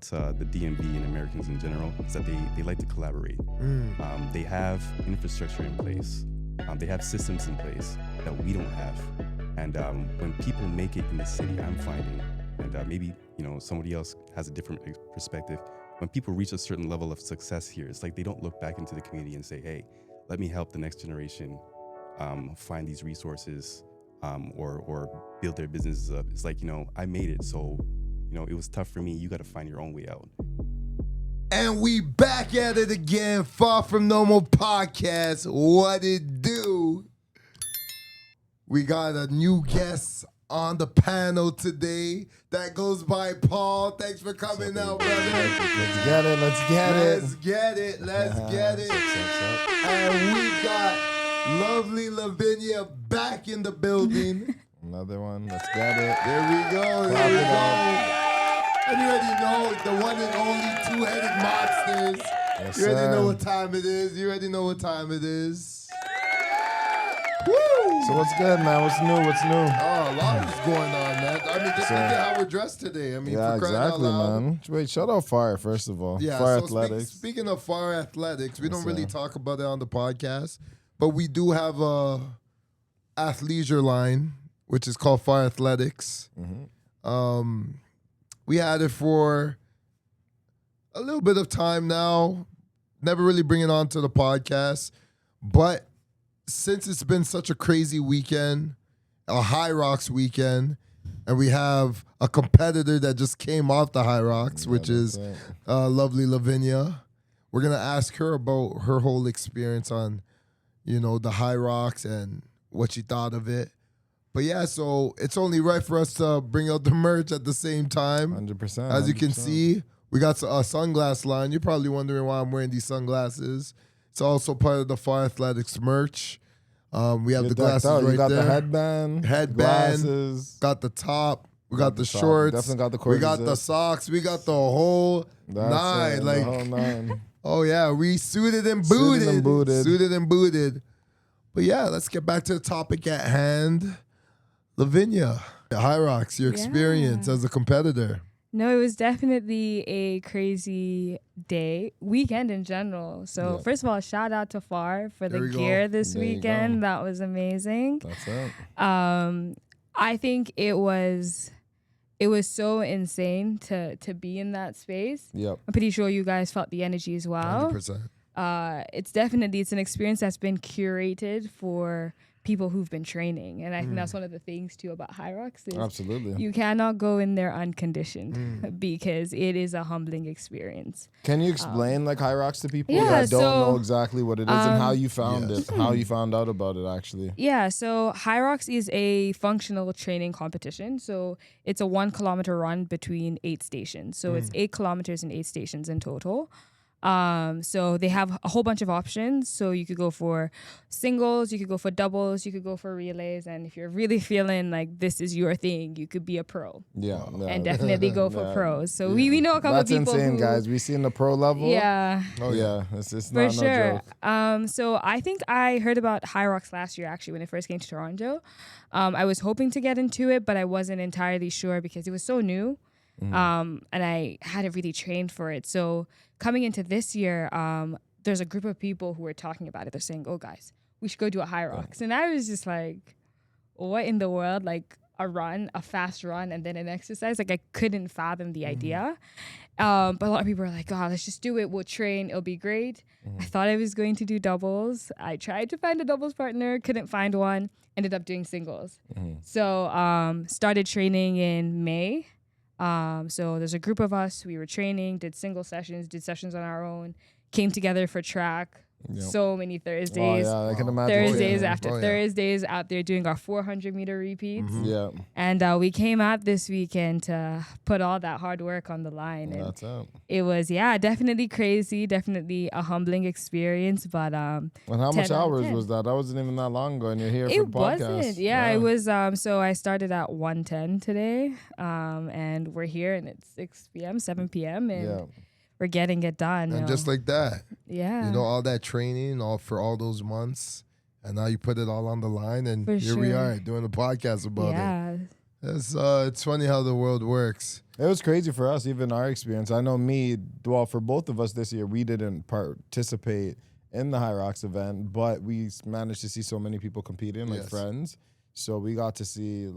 the DMV and Americans in general is that they like to collaborate. They have infrastructure in place. They have systems in place that we don't have. And when people make it in the city, I'm finding, and maybe somebody else has a different perspective. When people reach a certain level of success here, it's like they don't look back into the community and say, "Hey, let me help the next generation find these resources or build their businesses up." It's like, I made it, so it was tough for me. You got to find your own way out. And we back at it again. Far From Normal podcast. What it do? We got a new guest on the panel today. That goes by Paul. Thanks for coming out, brother. Let's get it. Let's get it. Let's get it. Let's get it. And we got lovely Lavinia back in the building. Another one. Let's get it. There we go. There we go. And you already know the one and only two-headed monsters. Yes, You already sir. know what time it is. You already know what time it is. Woo! So what's good, man? What's new? What's new? Oh, a lot is going on, man. I mean, just look at how we're dressed today. I mean, Yeah, for crying out exactly, loud. man. Wait, shout out Fire, first of all. Yeah, Fire so Athletics. Speaking of Fire Athletics, we Yes, don't really sir. talk about it on the podcast, but we do have a athleisure line, which is called Fire Athletics. We had it for a little bit of time now. Never really bring it on to the podcast, but since it's been such a crazy weekend, a High Rocks weekend, and we have a competitor that just came off the High Rocks, which is lovely Lavinia. We're going to ask her about her whole experience on, the High Rocks and what she thought of it. But yeah, so it's only right for us to bring out the merch at the same time. 100%. As you can 100%. see, we got a sunglass line. You're probably wondering why I'm wearing these sunglasses. It's also part of the Fire Athletics merch. We have You're the decked glasses out. right You got there. the headband, Glasses. glasses. Got the top. We got the top. shorts. Definitely got the We got the cords. socks. We got the whole That's nine. it, Like, the whole nine. oh yeah, we suited and Suited booted. and booted. Suited and booted. But yeah, let's get back to the topic at hand. Lavinia, High Rocks, your experience as a competitor. No, it was definitely a crazy weekend in general. So first of all, shout out to Far for There the we go. gear this There you weekend. go. That was amazing. That's it. I think it was so insane to be in that space. Yep. I'm pretty sure you guys felt the energy as well. 100%. It's an experience that's been curated for people who've been training, and I think that's one of the things too about High Rocks is Absolutely. you cannot go in there unconditioned because it is a humbling experience. Can you explain High Rocks to people yeah, that don't so, know exactly what it is and how you found yes. it, how you found out about it actually? Yeah, so High Rocks is a functional training competition. So it's a 1 kilometer run between 8 stations. So it's 8 kilometers and 8 stations in total. So they have a whole bunch of options. So you could go for singles, you could go for doubles, you could go for relays. And if you're really feeling like this is your thing, you could be a pro Yeah. and definitely go for pros. So we know a couple That's of people insane, who, guys. We seen the pro level. yeah, Oh yeah. It's for not sure. no joke. So I think I heard about High Rocks last year, actually, when I first came to Toronto. I was hoping to get into it, but I wasn't entirely sure because it was so new. And I hadn't really trained for it. So coming into this year, there's a group of people who were talking about it. They're saying, "Oh, guys, we should go do a High Rocks." And I was just like, what in the world? Like a fast run, and then an exercise? Like I couldn't fathom the idea. But a lot of people were like, "Oh, let's just do it. We'll train. It'll be great." I thought I was going to do doubles. I tried to find a doubles partner, couldn't find one. Ended up doing singles. So started training in May. So there's a group of us. We were training, did single sessions, did sessions on our own, came together for track. Yep. So many Thursdays. Oh yeah, I can imagine. Thursdays Yeah. after Thursdays out there doing our 400-meter repeats. Yeah. And we came out this weekend to put all that hard work on the line. And That's it. it was, definitely crazy, definitely a humbling experience. But And how much 10 out of hours 10. was that? That wasn't even that long ago, and you're here for It the podcast. wasn't. Yeah, it was. So I started at 1:10 today, and we're here, and it's 6 p.m., 7 p.m., and we're getting it done. And just like that, yeah, all that training for all those months, and now you put it all on the line, and For here we sure. are doing the podcast about it. yeah. It's funny how the world works. It was crazy for us, even our experience. I know for both of us this year, we didn't participate in the High Rocks event, but we managed to see so many people competing, like Yes. friends. So we got to see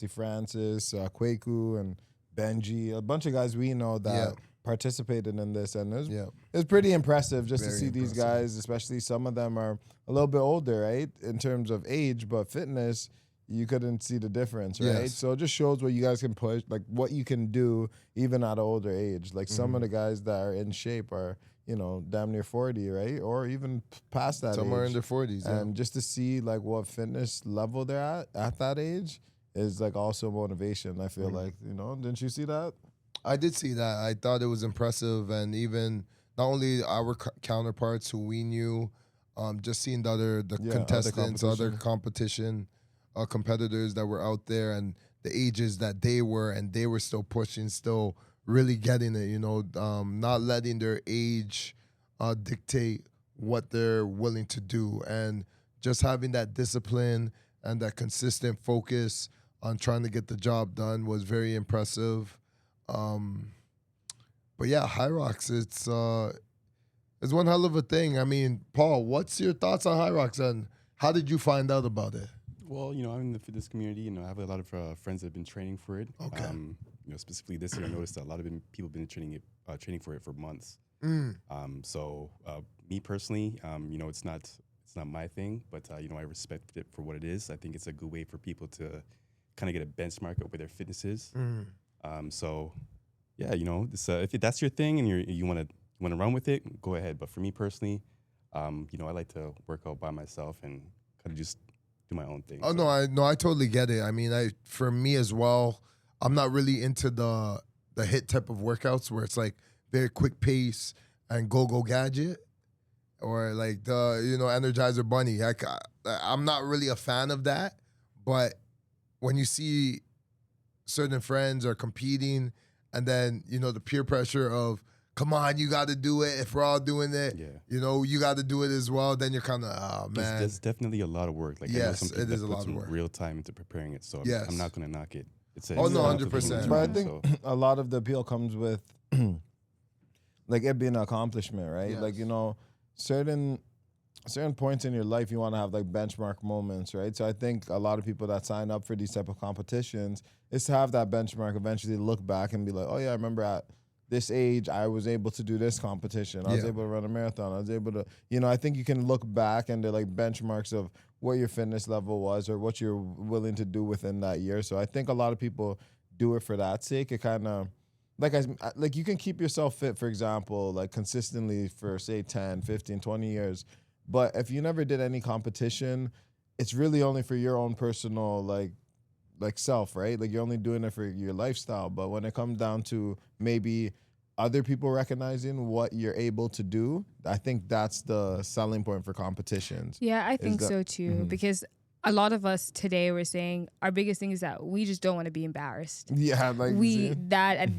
Francis, Kwaku, and Benji, a bunch of guys we know that participated in this, and it was pretty impressive just Very to see these impressive. guys, especially some of them are a little bit older, right, in terms of age, but fitness, you couldn't see the difference, right? Yes. So it just shows what you guys can push, like what you can do even at an older age. Like some of the guys that are in shape are, damn near 40, right? Or even past that Somewhere age. in their 40s. Yeah. And just to see like what fitness level they're at that age is like also motivation, I feel like, didn't you see that? I did see that. I thought it was impressive, and even not only our counterparts who we knew, just seeing the contestants, other competition competitors that were out there, and the ages that they were still pushing, still really getting it. Not letting their age dictate what they're willing to do, and just having that discipline and that consistent focus on trying to get the job done was very impressive. But yeah, High Rocks, it's one hell of a thing. I mean, Paul, what's your thoughts on High Rocks, and how did you find out about it? Well, I'm in the fitness community. I have a lot of friends that have been training for it. Okay. Specifically this year, I noticed that a lot of people have been training for it for months. So me personally, it's not my thing, but I respect it for what it is. I think it's a good way for people to kind of get a benchmark of where their fitness is. So yeah, this, if that's your thing and you want to run with it, go ahead. But for me personally, I like to work out by myself and kind of just do my own thing. Oh, so. I totally get it. I mean, for me as well, I'm not really into the HIIT type of workouts where it's like very quick pace and go gadget, or like the Energizer Bunny. I'm not really a fan of that. But when you see certain friends are competing, and then the peer pressure of, come on, you got to do it. If we're all doing it, you got to do it as well. Then you're kind of, oh man, There's definitely a lot of work. Like, yes, I know some people it is that a put lot of some work. real time into preparing it. So Yes. I'm not going to knock it. It's Oh, no, it's 100%. But I think a lot of the appeal comes with like it being an accomplishment, right? Yes. Like, certain points in your life you want to have like benchmark moments, right? So I think a lot of people that sign up for these type of competitions is to have that benchmark, eventually look back and be like, oh yeah, I remember at this age I was able to do this competition. I was able to run a marathon. I was able to, I think you can look back and they're like benchmarks of what your fitness level was or what you're willing to do within that year. So I think a lot of people do it for that sake. It kind of like you can keep yourself fit, for example, like consistently for say 10, 15, 20 years. But if you never did any competition, it's really only for your own personal like self, right? Like you're only doing it for your lifestyle. But when it comes down to maybe other people recognizing what you're able to do, I think that's the selling point for competitions. Yeah, I think so too. Because a lot of us today were saying our biggest thing is that we just don't want to be embarrassed. Yeah, like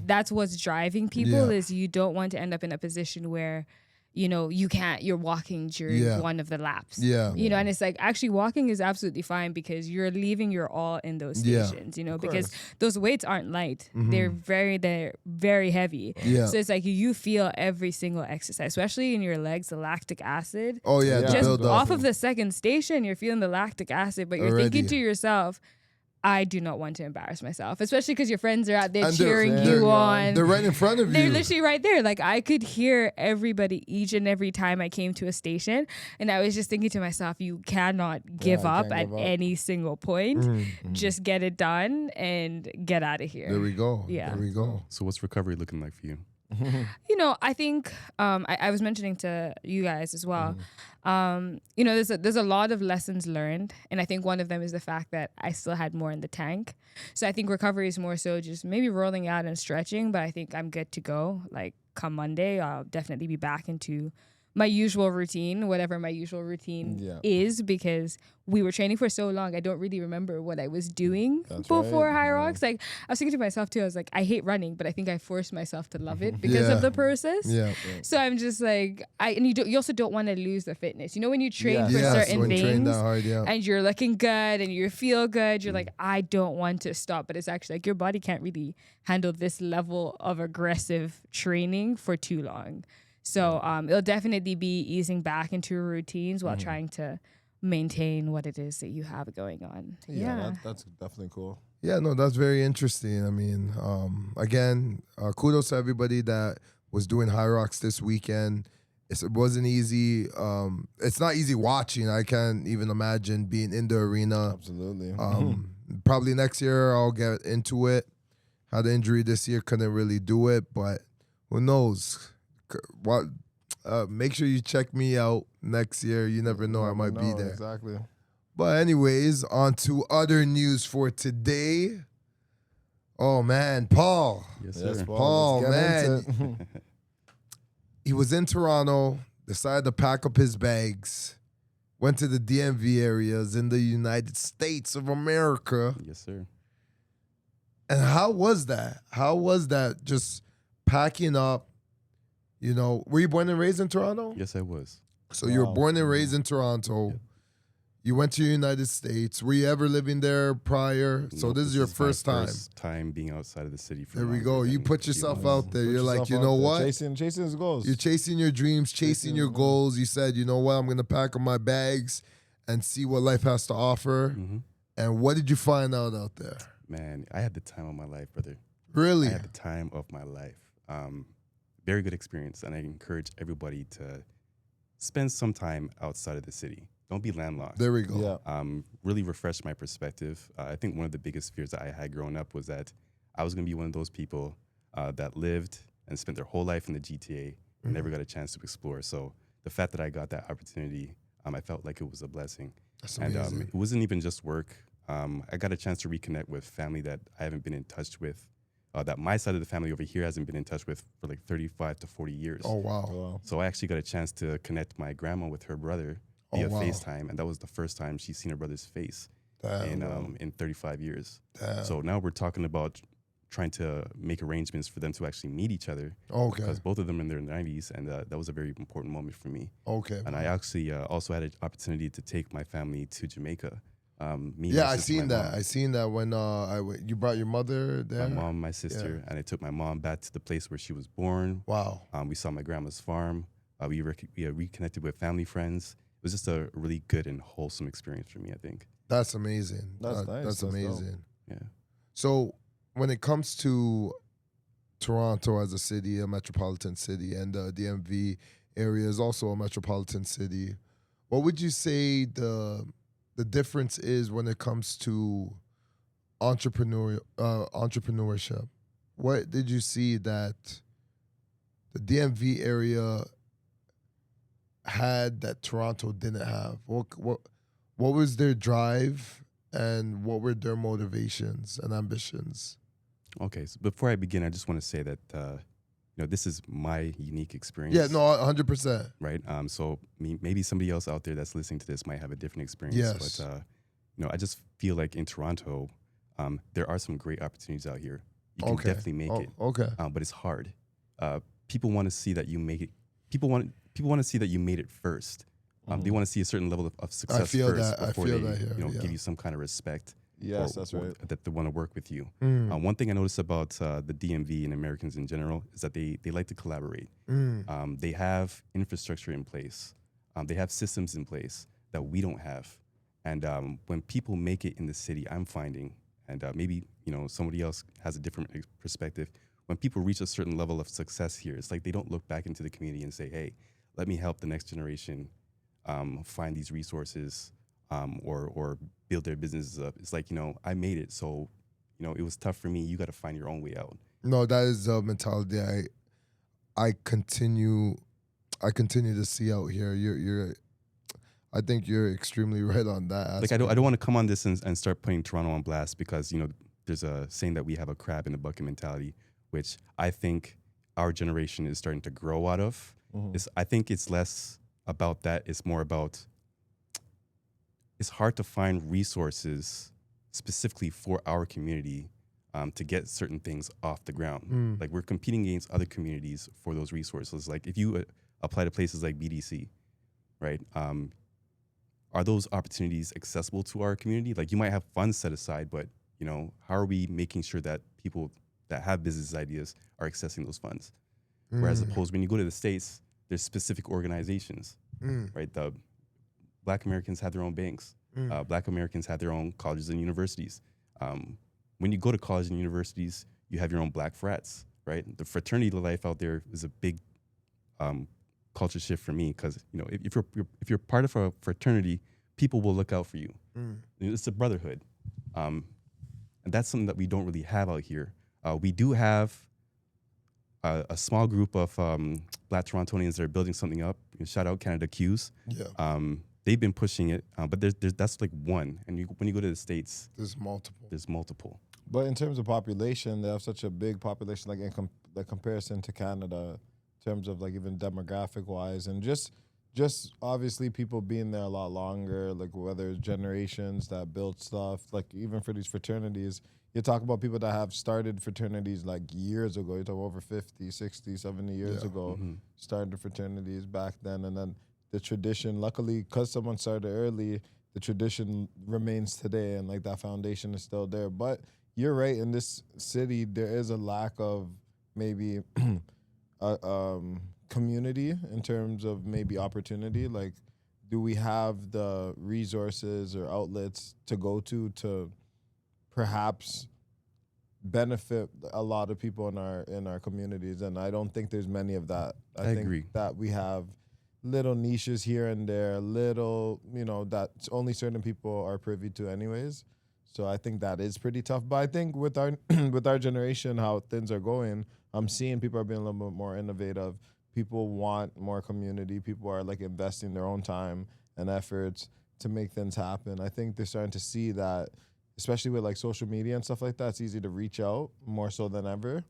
That's what's driving people Yeah. is you don't want to end up in a position where you're walking during one of the laps. Yeah. And it's like actually walking is absolutely fine because you're leaving your all in those stations, because those weights aren't light. They're very heavy. Yeah. So it's like you feel every single exercise, especially in your legs, the lactic acid. Oh yeah, the Yeah. Just build up. off of the second station, you're feeling the lactic acid, but you're Already. thinking to yourself, I do not want to embarrass myself, especially because your friends are out there And cheering they're- you on. They're right in front of They're you. literally right there. Like I could hear everybody each and every time I came to a station. And I was just thinking to myself, you cannot give up can't at give up. any single point. Just get it done and get out of here. There we go. Yeah. There we go. So what's recovery looking like for you? I think I was mentioning to you guys as well. There's a lot of lessons learned, and I think one of them is the fact that I still had more in the tank. So I think recovery is more so just maybe rolling out and stretching, but I think I'm good to go. Like come Monday, I'll definitely be back into my usual routine, whatever my usual routine is, because we were training for so long. I don't really remember what I was doing before High Rocks. Like, I was thinking to myself too, I was like, I hate running, but I think I forced myself to love it because of the process. So I'm just like, you also don't want to lose the fitness. You know, when you train for certain things and you're looking good and you feel good, you're like, I don't want to stop. But it's actually like your body can't really handle this level of aggressive training for too long. So it'll definitely be easing back into routines while trying to maintain what it is that you have going on. That's definitely cool. Yeah, no, that's very interesting. I mean, again, kudos to everybody that was doing High Rocks this weekend. It wasn't easy. It's not easy watching. I can't even imagine being in the arena. Absolutely. Probably next year I'll get into it. Had an injury this year, couldn't really do it, but who knows? What? Make sure you check me out next year. You never know, I might be there. Exactly. But anyways, on to other news for today. Oh man, Paul. Yes, sir. Paul, man. He was in Toronto, decided to pack up his bags, went to the DMV areas in the United States of America. Yes, sir. And how was that? How was that just packing up? You know, were you born and raised in Toronto? Yes, I was. So you were born and raised in Toronto. Yep. You went to the United States. Were you ever living there prior? So this is your first time. First time being outside of the city. There we go. You put yourself out there. You're like, you know what? Chasing his goals. You're chasing your dreams, chasing your goals. You said, you know what? I'm going to pack up my bags and see what life has to offer. And what did you find out there? Man, I had the time of my life, brother. Really? I had the time of my life. Very good experience, and I encourage everybody to spend some time outside of the city. Don't be landlocked. There we go. Yeah. Really refresh my perspective. I think one of the biggest fears that I had growing up was that I was going to be one of those people that lived and spent their whole life in the GTA and never got a chance to explore. So the fact that I got that opportunity, I felt like it was a blessing. That's amazing. And it wasn't even just work. I got a chance to reconnect with family that I haven't been in touch with. That my side of the family over here hasn't been in touch with for like 35 to 40 years. Oh, wow. So I actually got a chance to connect my grandma with her brother via FaceTime, and that was the first time she's seen her brother's face in 35 years. Damn. So now we're talking about trying to make arrangements for them to actually meet each other. Okay. Because both of them are in their 90s, and that was a very important moment for me. Okay. And I actually also had an opportunity to take my family to Jamaica. I seen that when you brought your mother there. My mom, my sister, and I took my mom back to the place where she was born. Wow. We saw my grandma's farm. We reconnected with family friends. It was just a really good and wholesome experience for me, I think. That's amazing. That's nice. That's amazing. Yeah. So when it comes to Toronto as a city, a metropolitan city, and the DMV area is also a metropolitan city, what would you say the difference is when it comes to entrepreneurship? What did you see that the DMV area had that Toronto didn't have? What was their drive and what were their motivations and ambitions? Okay, so before I begin, I just want to say that this is my unique experience. Yeah, no, 100%. Right. So maybe somebody else out there that's listening to this might have a different experience. Yes. But I just feel like in Toronto, there are some great opportunities out here. You can definitely make it. Okay. But it's hard. People want to see that you make it. People want to see that you made it first. They want to see a certain level of success first before they give you some kind of respect. Yes, that's right. That they want to work with you. One thing I noticed about the DMV and Americans in general is that they like to collaborate. They have infrastructure in place. They have systems in place that we don't have. And when people make it in the city, I'm finding, and maybe somebody else has a different perspective, when people reach a certain level of success here, it's like they don't look back into the community and say, hey, let me help the next generation find these resources or build their businesses up. It's like, I made it, so, it was tough for me. You got to find your own way out. No, that is the mentality I continue to see out here. I think you're extremely right on that aspect. Like, I don't want to come on this and start putting Toronto on blast because, there's a saying that we have a crab in the bucket mentality, which I think our generation is starting to grow out of. I think it's less about that. It's more about, it's hard to find resources specifically for our community to get certain things off the ground. Like we're competing against other communities for those resources. Like if you apply to places like BDC, right? Are those opportunities accessible to our community? Like you might have funds set aside, but you know, how are we making sure that people that have business ideas are accessing those funds? Whereas opposed when you go to the States, there's specific organizations, right? The Black Americans have their own banks. Black Americans have their own colleges and universities. When you go to college and universities, you have your own black frats, right? The fraternity life out there is a big culture shift for me because you know if you're part of a fraternity, people will look out for you. It's a brotherhood, and that's something that we don't really have out here. We do have a small group of Black Torontonians that are building something up. Shout out Canada Q's. Yeah. They've been pushing it, but there's that's like one. And when you go to the States, There's multiple. there's multiple. But in terms of population, they have such a big population, like in comparison to Canada, in terms of like even demographic wise, and just obviously people being there a lot longer, like whether it's generations that build stuff, like even for these fraternities, you talk about people that have started fraternities like years ago. You talk over 50, 60, 70 years ago, started fraternities back then, and then the tradition, luckily, because someone started early, the tradition remains today, and like that foundation is still there. But you're right, in this city, there is a lack of maybe community in terms of maybe opportunity. Like, do we have the resources or outlets to go to perhaps benefit a lot of people in our communities? And I don't think there's many of that. I think agree that we have little niches here and there, little, that only certain people are privy to anyways. So I think that is pretty tough. But I think with our with our generation, how things are going, I'm seeing people are being a little bit more innovative. People want more community. People are like investing their own time and efforts to make things happen. I think they're starting to see that, especially with like social media and stuff like that, it's easy to reach out more so than ever.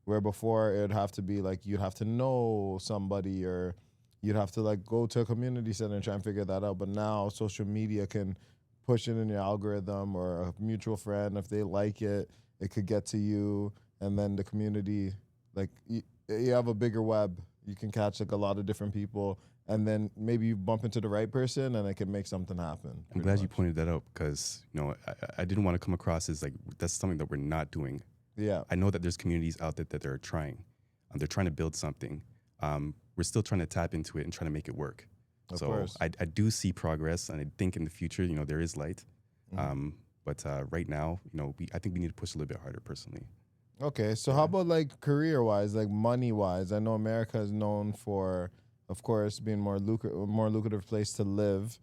Where before it'd have to be like you'd have to know somebody or you'd have to like go to a community center and try and figure that out. But now social media can push it in your algorithm or a mutual friend. If they like it, it could get to you. And then the community, like you have a bigger web. You can catch like a lot of different people. And then maybe you bump into the right person and it can make something happen. I'm glad you pointed that out because, I didn't want to come across as like, that's something that we're not doing. Yeah. I know that there's communities out there that are trying. They're trying to build something. We're still trying to tap into it and trying to make it work. Of course. I do see progress, and I think in the future, there is light. But right now, I think we need to push a little bit harder personally. Okay, so how about like career-wise, like money-wise? I know America is known for, of course, being more lucrative place to live,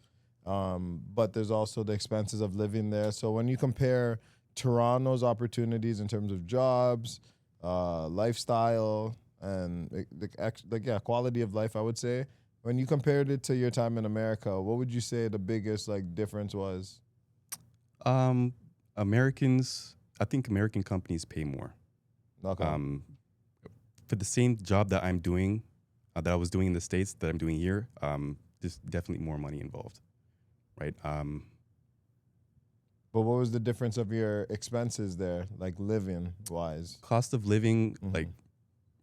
but there's also the expenses of living there. So when you compare Toronto's opportunities in terms of jobs, lifestyle, and quality of life, I would say. When you compared it to your time in America, what would you say the biggest like difference was? I think American companies pay more. Okay. For the same job that I'm doing, that I was doing in the States, that I'm doing here, there's definitely more money involved, right? But what was the difference of your expenses there, like living wise? Cost of living, like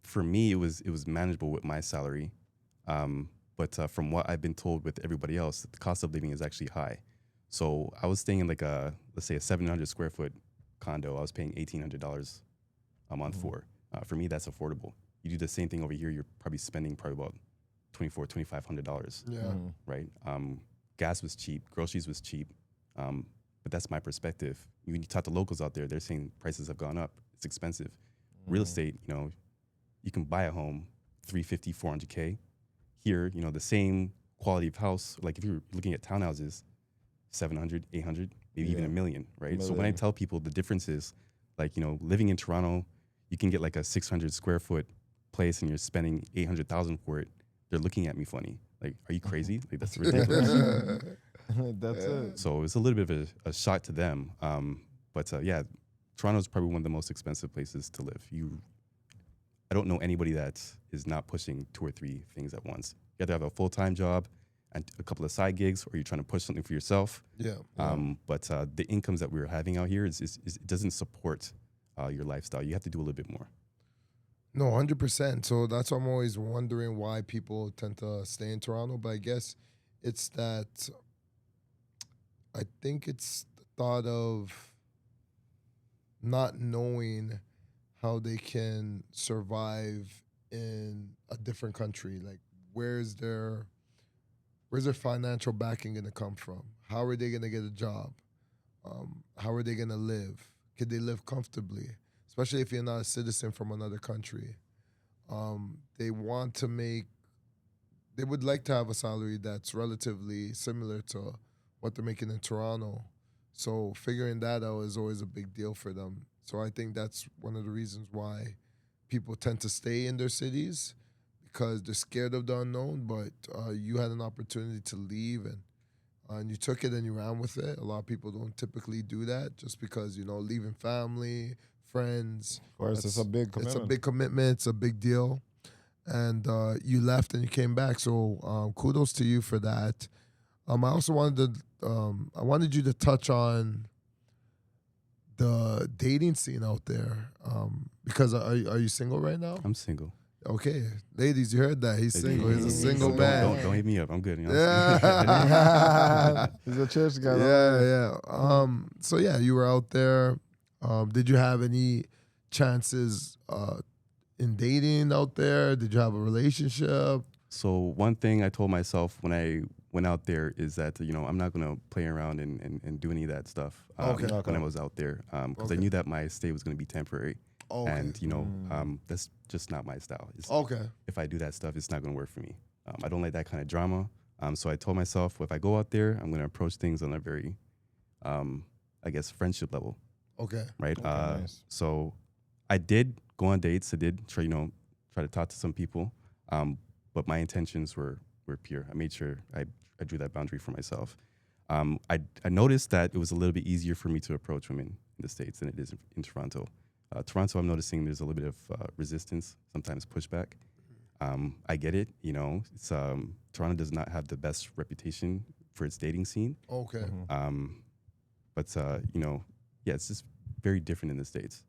for me, it was manageable with my salary. But from what I've been told with everybody else, the cost of living is actually high. So I was staying in like let's say a 700 square foot condo. I was paying $1,800 a month for. For me, that's affordable. You do the same thing over here, you're probably spending about $2,500. Yeah. Right? Gas was cheap, groceries was cheap. But that's my perspective. When you talk to locals out there, they're saying prices have gone up. It's expensive. Real estate, you can buy a home, $350,000, $400K. Here, the same quality of house, like if you're looking at townhouses, 700, 800, maybe even $1 million, right? So when I tell people the difference is, like, living in Toronto, you can get like a 600 square foot place and you're spending 800,000 for it. They're looking at me funny. Like, are you crazy? Like, that's ridiculous. That's it. So it's a little bit of a shock to them. But Toronto is probably one of the most expensive places to live. I don't know anybody that is not pushing 2 or 3 things at once. You have to have a full-time job and a couple of side gigs, or you're trying to push something for yourself. Yeah. But the incomes that we're having out here is it doesn't support your lifestyle. You have to do a little bit more. No, 100%. So that's why I'm always wondering why people tend to stay in Toronto. But I guess it's that I think it's the thought of not knowing how they can survive in a different country. Like, where's their financial backing going to come from? How are they going to get a job? How are they going to live? Could they live comfortably? Especially if you're not a citizen from another country. They would like to have a salary that's relatively similar to what they're making in Toronto. So figuring that out is always a big deal for them. So I think that's one of the reasons why people tend to stay in their cities, because they're scared of the unknown. But you had an opportunity to leave, and you took it and you ran with it. A lot of people don't typically do that, just because, leaving family, friends. Of course, it's a big commitment. It's a big commitment. It's a big deal. And you left and you came back. So kudos to you for that. I also wanted you to touch on the dating scene out there. Because are you single right now? I'm single. Okay, ladies, you heard that. He's single. He's a single man. Don't hit me up. I'm good. Yeah. He's a church guy. Yeah. So yeah, you were out there. Did you have any chances in dating out there? Did you have a relationship? So one thing I told myself when I went out there is that, I'm not going to play around and do any of that stuff when I was out there, because I knew that my stay was going to be temporary. Okay. And, that's just not my style. If I do that stuff, it's not going to work for me. I don't like that kind of drama. So I told myself, if I go out there, I'm going to approach things on a very, friendship level. Okay. Right. Okay, nice. So I did go on dates. I did try to talk to some people. But my intentions were pure. I made sure I drew that boundary for myself. I noticed that it was a little bit easier for me to approach women in the States than it is in Toronto. Toronto, I'm noticing there's a little bit of resistance, sometimes pushback. I get it. It's Toronto does not have the best reputation for its dating scene. Okay. But it's just very different in the States.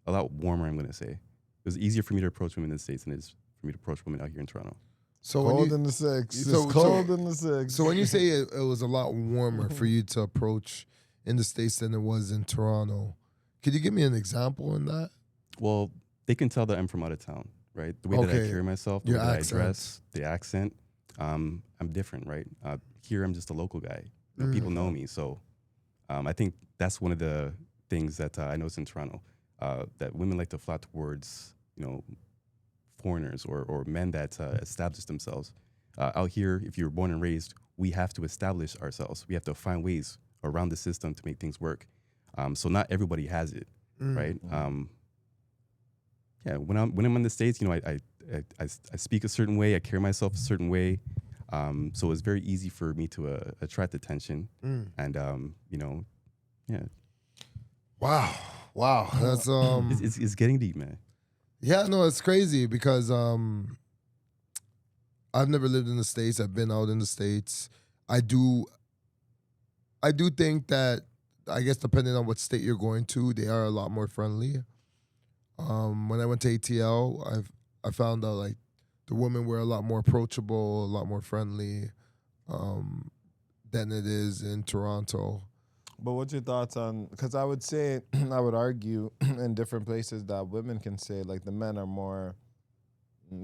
A lot warmer, I'm going to say. It was easier for me to approach women in the States than it is for me to approach women out here in Toronto. So cold in the six. So, it's cold in the six. So when you say it was a lot warmer for you to approach in the States than it was in Toronto, could you give me an example in that? Well, they can tell that I'm from out of town, right? The way that I carry myself, the way that I dress, the accent, I'm different, right? Here, I'm just a local guy. People know me. So I think that's one of the things that I noticed in Toronto, that women like to flock towards, foreigners or men that establish themselves. Out here, if you're born and raised, we have to establish ourselves. We have to find ways around the system to make things work. So not everybody has it, right? When I'm in the States, I speak a certain way, I carry myself a certain way. So it's very easy for me to attract attention. And, Wow. That's it's getting deep, man. Yeah, no, it's crazy because I've never lived in the States. I've been out in the States. I do think that, I guess depending on what state you're going to, they are a lot more friendly. When I went to ATL, I found out like the women were a lot more approachable, a lot more friendly than it is in Toronto. But what's your thoughts on, because I would say, I would argue in different places that women can say, like, the men are more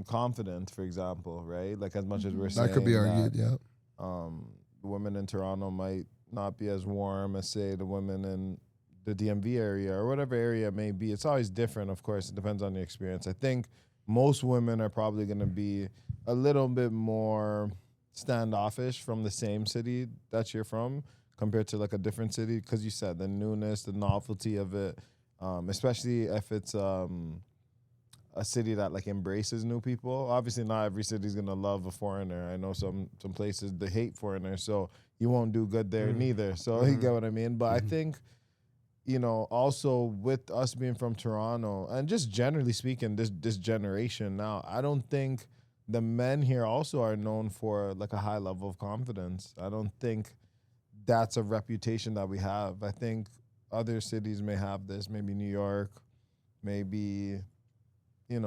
confident, for example, right? Like, as much as we're saying that could be argued, yeah. The women in Toronto might not be as warm as, say, the women in the DMV area or whatever area it may be. It's always different, of course. It depends on the experience. I think most women are probably going to be a little bit more standoffish from the same city that you're from compared to like a different city, because you said the newness, the novelty of it, especially if it's a city that like embraces new people. Obviously, not every city is gonna love a foreigner. I know some places they hate foreigners, so you won't do good there neither. So you get what I mean. But I think also with us being from Toronto and just generally speaking, this generation now, I don't think the men here also are known for like a high level of confidence. I don't think that's a reputation that we have. I think other cities may have this, maybe New York, maybe,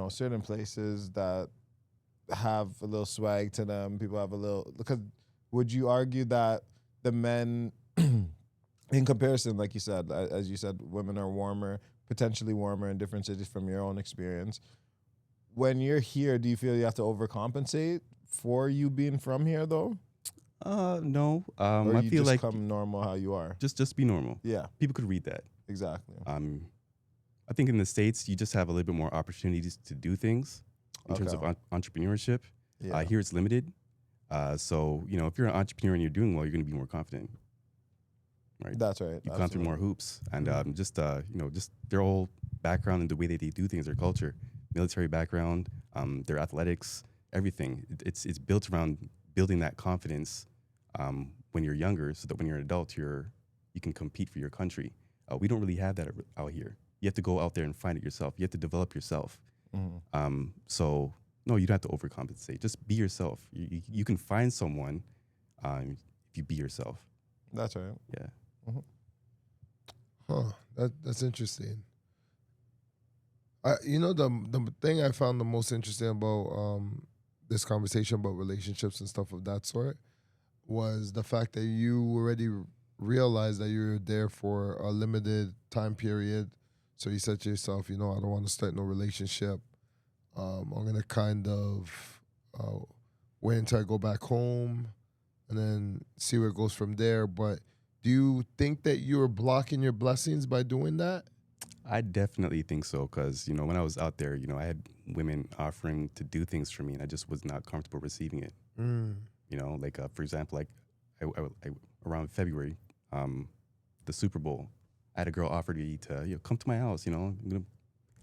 certain places that have a little swag to them. People have a little, because would you argue that the men, in comparison, like you said, as you said, women are warmer, potentially warmer in different cities from your own experience. When you're here, do you feel you have to overcompensate for you being from here, though? No. Or I you feel just like come normal how you are? just be normal. Yeah, People could read that. exactly. I think in the States, you just have a little bit more opportunities to do things in terms of entrepreneurship. Yeah. Here it's limited. So, if you're an entrepreneur and you're doing well, you're going to be more confident. Right? That's right. You've gone through more hoops. And just their whole background and the way that they do things, their culture, military background, their athletics, everything. It's built around building that confidence when you're younger so that when you're an adult, you can compete for your country. We don't really have that out here. You have to go out there and find it yourself. You have to develop yourself. So, no, you don't have to overcompensate. Just be yourself. You can find someone if you be yourself. That's right. Yeah. That's interesting. The thing I found the most interesting about this conversation about relationships and stuff of that sort was the fact that you already realized that you're there for a limited time period. So you said to yourself, I don't want to start no relationship. I'm going to kind of wait until I go back home and then see where it goes from there. But do you think that you're blocking your blessings by doing that? I definitely think so because, when I was out there, I had women offering to do things for me and I just was not comfortable receiving it. For example, I around February, the Super Bowl, I had a girl offer me to come to my house, I'm going to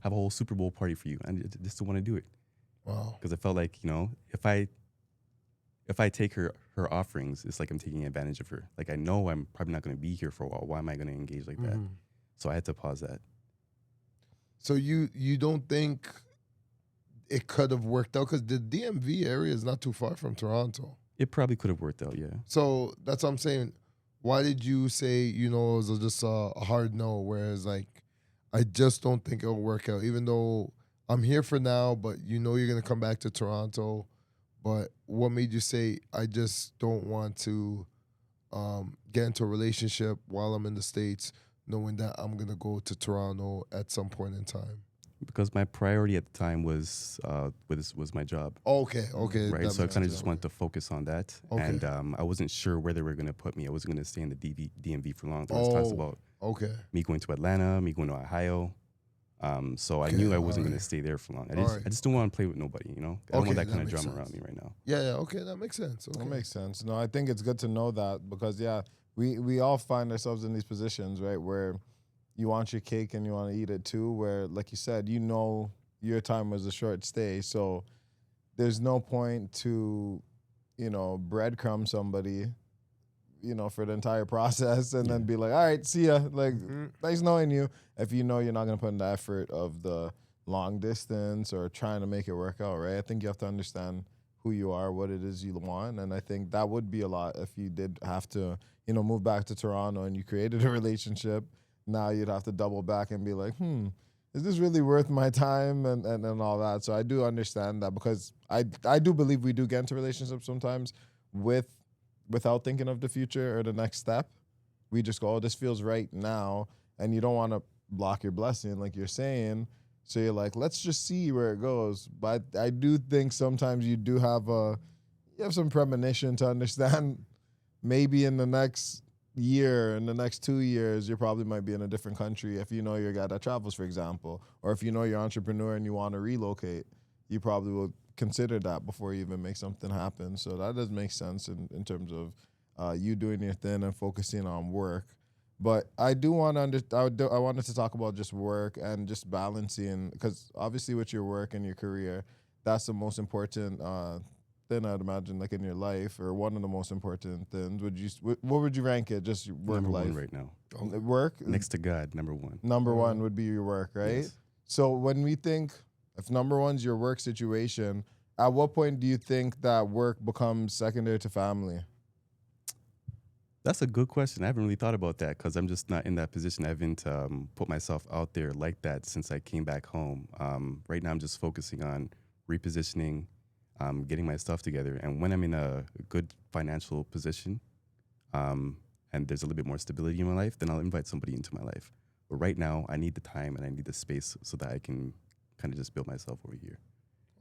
have a whole Super Bowl party for you. And I just didn't want to do it. Wow. Because I felt like, if I take her offerings, it's like I'm taking advantage of her. Like I know I'm probably not going to be here for a while. Why am I going to engage like that? So I had to pause that. So you don't think it could have worked out? Because the DMV area is not too far from Toronto. It probably could have worked out, yeah. So that's what I'm saying. Why did you say, it was just a hard no, whereas I just don't think it'll work out, even though I'm here for now, but you're going to come back to Toronto. But what made you say, I just don't want to get into a relationship while I'm in the States, knowing that I'm going to go to Toronto at some point in time? Because my priority at the time was my job. Okay. Right, so I kind of just wanted to focus on that. Okay. And I wasn't sure where they were going to put me. I wasn't going to stay in the DMV for long. There was talks about me going to Atlanta, me going to Ohio. So I knew I wasn't going to stay there for long. I just don't want to play with nobody, I don't want that kind of drama around me right now. Yeah, okay, that makes sense. Okay. That makes sense. No, I think it's good to know that because, we all find ourselves in these positions, right, where you want your cake and you want to eat it too, where, like you said, your time was a short stay. So there's no point to, breadcrumb somebody, for the entire process and then be like, all right, see ya. Like, nice knowing you. If you're not going to put in the effort of the long distance or trying to make it work out, right? I think you have to understand who you are, what it is you want. And I think that would be a lot if you did have to, move back to Toronto and you created a relationship. Now you'd have to double back and be like, is this really worth my time and all that? So I do understand that because I do believe we do get into relationships sometimes without thinking of the future or the next step. We just go, oh, this feels right now. And you don't want to block your blessing like you're saying. So you're like, let's just see where it goes. But I do think sometimes you do have some premonition to understand maybe in the next year, in the next 2 years, you probably might be in a different country. If you're a guy that travels, for example, or if you're an entrepreneur and you want to relocate, you probably will consider that before you even make something happen. So that does make sense in terms of you doing your thing and focusing on work. But I do want to I wanted to talk about just work and just balancing, because obviously with your work and your career, that's the most important thing, I'd imagine, like in your life, or one of the most important things, what would you rank it? Just work Number life one right now. Work Next to God, number one. number one would be your work, right? Yes. So when we think if number one's your work situation, at what point do you think that work becomes secondary to family? That's a good question. I haven't really thought about that because I'm just not in that position. I haven't put myself out there like that since I came back home. Right now, I'm just focusing on repositioning, getting my stuff together. And when I'm in a good financial position and there's a little bit more stability in my life, then I'll invite somebody into my life. But right now, I need the time and I need the space so that I can kind of just build myself over here.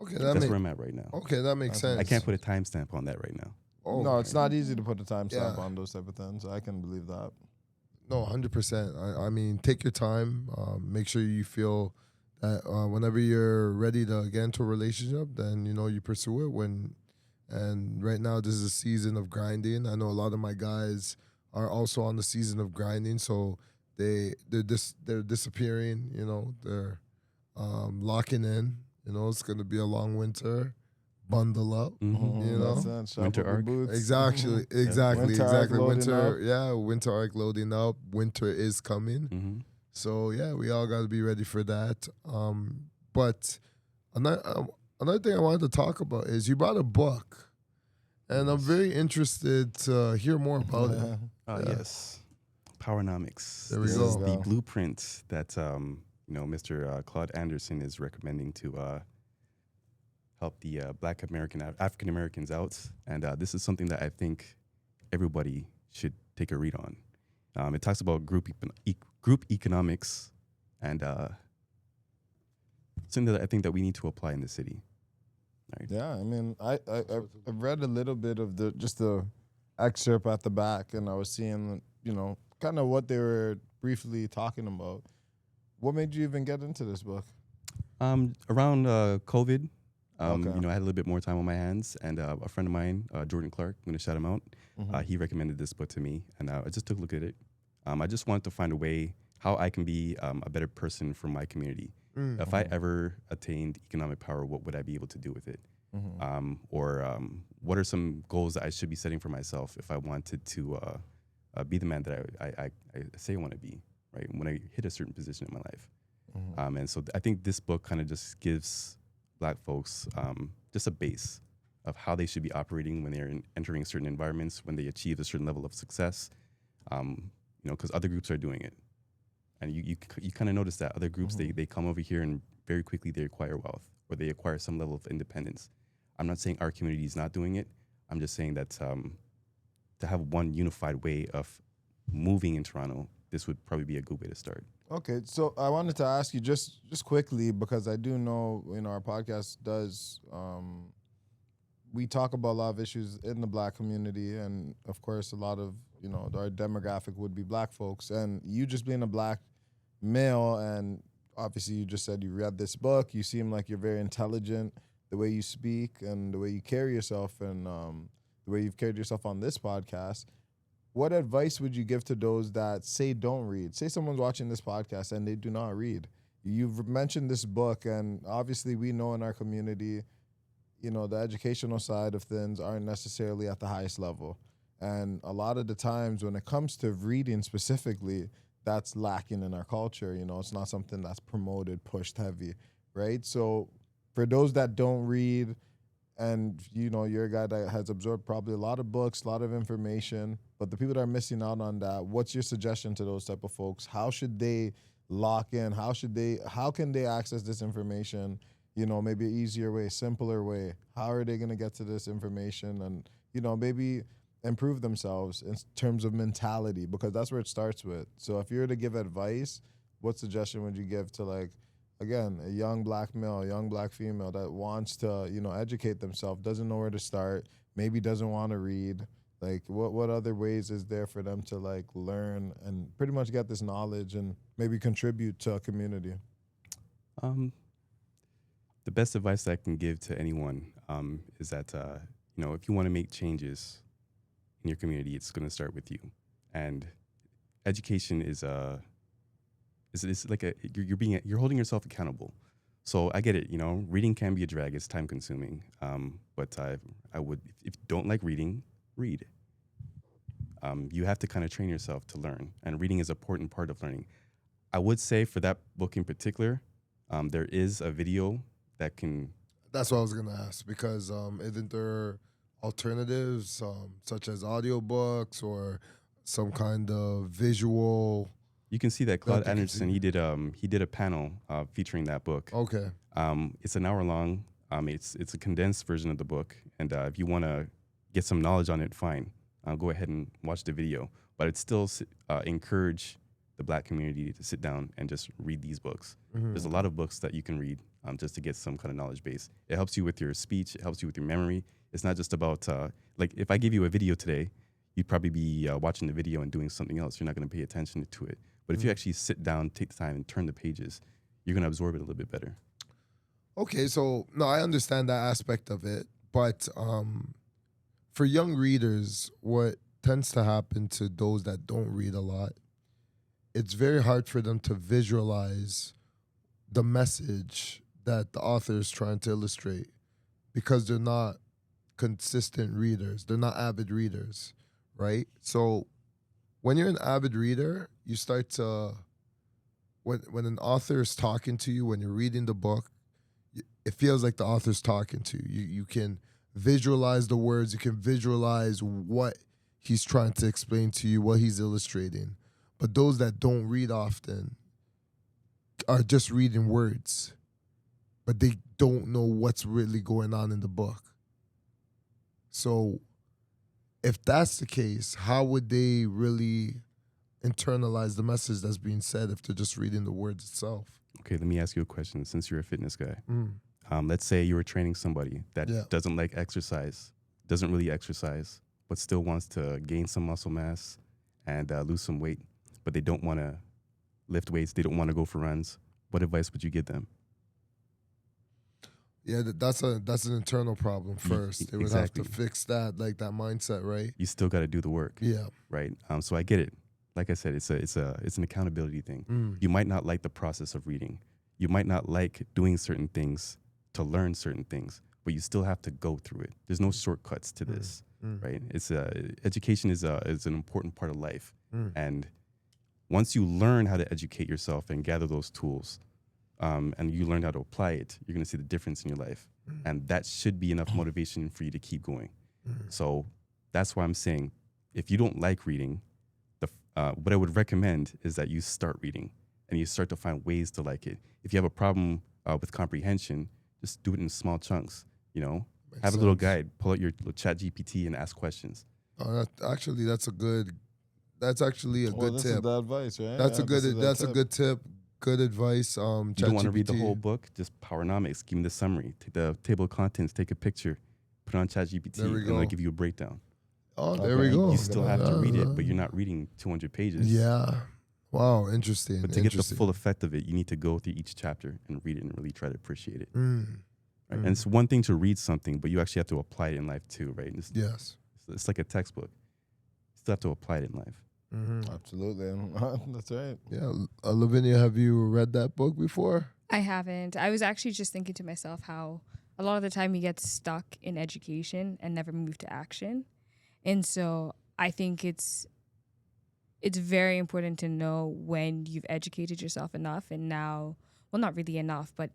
Okay, That's where I'm at right now. Okay, that makes sense. I can't put a timestamp on that right now. Oh, No, it's not easy to put a timestamp Yeah. on those type of things. I can believe that. No, 100%. I mean, take your time. Make sure you feel that whenever you're ready to get into a relationship, then you pursue it. And right now, this is a season of grinding. I know a lot of my guys are also on the season of grinding, so they're disappearing. They're locking in. It's gonna be a long winter. Bundle up. Mhm. That's it. Winter Strap up your arc. boots. Exactly. Winter arc loading Winter arc loading up. Winter is coming. Mhm. So yeah, we all got to be ready for that. But another thing I wanted to talk about is you brought a book, and I'm very interested to hear more about it. Yeah. Yes. Powernomics. There we This go. is the blueprint that Mr. Claude Anderson is recommending to help the Black African Americans out, and this is something that I think everybody should take a read on. It talks about group economics, and something that I think that we need to apply in the city. Right? Yeah, I mean, I've read a little bit of the excerpt at the back, and I was seeing, kind of what they were briefly talking about. What made you even get into this book? Around COVID, Okay. I had a little bit more time on my hands, and a friend of mine, Jordan Clark, I'm going to shout him out. He recommended this book to me, and I just took a look at it. I just wanted to find a way how I can be a better person for my community. If I ever attained economic power, what would I be able to do with it? Or what are some goals that I should be setting for myself if I wanted to be the man that I say I want to be, right? When I hit a certain position in my life. And so I think this book kind of just gives Black folks just a base of how they should be operating when they're entering certain environments, when they achieve a certain level of success, because other groups are doing it. And you kind of notice that other groups, they come over here and very quickly they acquire wealth or they acquire some level of independence. I'm not saying our community is not doing it. I'm just saying that to have one unified way of moving in Toronto, this would probably be a good way to start. Okay, so I wanted to ask you just quickly, because I do know, our podcast does, we talk about a lot of issues in the Black community, and of course a lot of, our demographic would be Black folks, and you just being a Black male, and obviously you just said you read this book, you seem like you're very intelligent, the way you speak and the way you carry yourself, and the way you've carried yourself on this podcast. What advice would you give to those that say don't read? Say someone's watching this podcast and they do not read. You've mentioned this book, and obviously we know in our community, the educational side of things aren't necessarily at the highest level. And a lot of the times when it comes to reading specifically, that's lacking in our culture. It's not something that's promoted, pushed heavy, right? So for those that don't read, and you're a guy that has absorbed probably a lot of books, a lot of information, but the people that are missing out on that, what's your suggestion to those type of folks? How should they lock in? How can they access this information? Maybe an easier way, simpler way. How are they going to get to this information and, maybe improve themselves in terms of mentality, because that's where it starts with. So if you were to give advice, what suggestion would you give to, again, a young Black male, a young Black female that wants to, educate themselves, doesn't know where to start, maybe doesn't want to read? What other ways is there for them to learn and pretty much get this knowledge and maybe contribute to a community? The best advice that I can give to anyone is that, if you want to make changes in your community, it's going to start with you. And education is like you're holding yourself accountable. So I get it. Reading can be a drag. It's time consuming. But I would, if you don't like reading, read. You have to kind of train yourself to learn, and reading is an important part of learning. I would say for that book in particular, there is a video that can. That's what I was gonna ask, because isn't there alternatives such as audiobooks or some kind of visual? You can see that Claude you can Anderson, see. he did a panel featuring that book. Okay. It's an hour long. It's a condensed version of the book, and if you want to get some knowledge on it, fine. Go ahead and watch the video. But I'd still encourage the Black community to sit down and just read these books. There's a lot of books that you can read just to get some kind of knowledge base. It helps you with your speech. It helps you with your memory. It's not just about, like if I give you a video today, you'd probably be watching the video and doing something else. You're not going to pay attention to it. But if you actually sit down, take the time and turn the pages, you're going to absorb it a little bit better. Okay, so no, I understand that aspect of it, but for young readers, what tends to happen to those that don't read a lot, it's very hard for them to visualize the message that the author is trying to illustrate, because they're not consistent readers. They're not avid readers, right? So when you're an avid reader, you start to, when an author is talking to you, when you're reading the book, it feels like the author's talking to you. You can visualize the words. You can visualize what he's trying to explain to you, what he's illustrating. But those that don't read often are just reading words, but they don't know what's really going on in the book. So if that's the case, how would they really internalize the message that's being said if they're just reading the words itself? Okay, let me ask you a question since you're a fitness guy. Let's say you were training somebody that doesn't like exercise, doesn't really exercise, but still wants to gain some muscle mass and lose some weight, but they don't want to lift weights, they don't want to go for runs. What advice would you give them? Yeah, that's an internal problem first. They would exactly. have to fix that, like that mindset, right? You still got to do the work. Yeah. Right. So I get it. Like I said, it's an accountability thing. You might not like the process of reading. You might not like doing certain things to learn certain things, but you still have to go through it. There's no shortcuts to this, right? It's education is an important part of life, and once you learn how to educate yourself and gather those tools, and you learn how to apply it, you're going to see the difference in your life, and that should be enough motivation for you to keep going. So that's why I'm saying, if you don't like reading, what I would recommend is that you start reading and you start to find ways to like it. If you have a problem with comprehension, just do it in small chunks. Have a little guide, pull out your chat GPT and ask questions. That's actually a good tip. The advice, right? That's a good tip. Good advice. You don't want to read the whole book, just Powernomics. Give me the summary. Take the table of contents, take a picture, put it on chat GPT, and it'll give you a breakdown. Oh, there we go. You still have to read it, but you're not reading 200 pages. Yeah. Wow, interesting. But to get the full effect of it, you need to go through each chapter and read it and really try to appreciate it. Right? And it's one thing to read something, but you actually have to apply it in life too, right? Yes. It's like a textbook. You still have to apply it in life. Absolutely. That's right. Yeah. Lavinia, have you read that book before? I haven't. I was actually just thinking to myself how a lot of the time we get stuck in education and never move to action. And so I think it's very important to know when you've educated yourself enough, and now, well, not really enough, but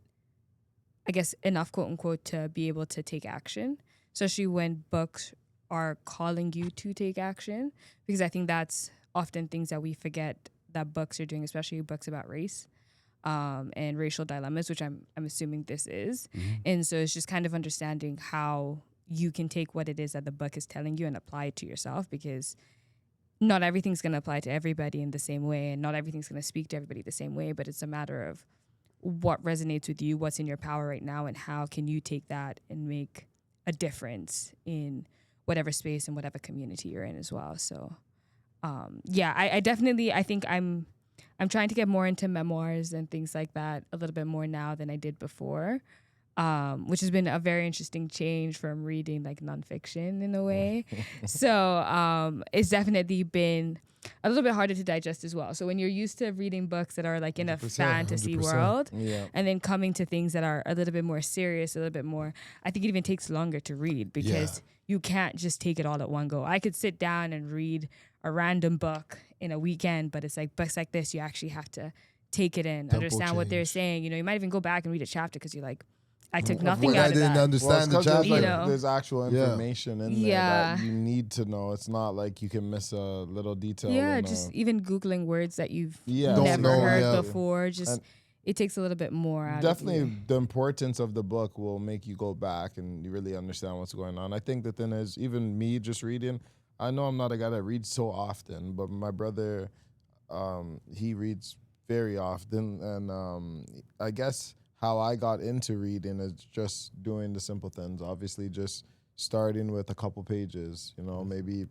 I guess enough, quote unquote, to be able to take action, especially when books are calling you to take action, because I think that's often things that we forget that books are doing, especially books about race and racial dilemmas, which I'm assuming this is. And so it's just kind of understanding how you can take what it is that the book is telling you and apply it to yourself, because not everything's going to apply to everybody in the same way, and not everything's going to speak to everybody the same way, but it's a matter of what resonates with you, what's in your power right now, and how can you take that and make a difference in whatever space and whatever community you're in as well. So I definitely, I think I'm trying to get more into memoirs and things like that a little bit more now than I did before. which has been a very interesting change from reading like nonfiction in a way. So it's definitely been a little bit harder to digest as well. So when you're used to reading books that are like in a 100%, fantasy 100%. world, Yeah. and then coming to things that are a little bit more serious, a little bit more, I think it even takes longer to read because you can't just take it all at one go. I could sit down and read a random book in a weekend, but it's like books like this, you actually have to take it in, Tempo understand what they're change. saying. You know, you might even go back and read a chapter because you're like, I took nothing What out I of didn't that. Well, understand the it's 'cause chapter. You know. there's actual Yeah. information in there Yeah. that you need to know. It's not like you can miss a little detail. Yeah, in just even Googling words that you've Yeah, Don't never know, heard yeah. before. Just And- it takes a little bit more out definitely of you. the importance of the book will make you go back and you really understand what's going on. I think the thing is, even me just reading, I know I'm not a guy that reads so often, but my brother, he reads very often, and I guess how I got into reading is just doing the simple things. Obviously, just starting with a couple pages, maybe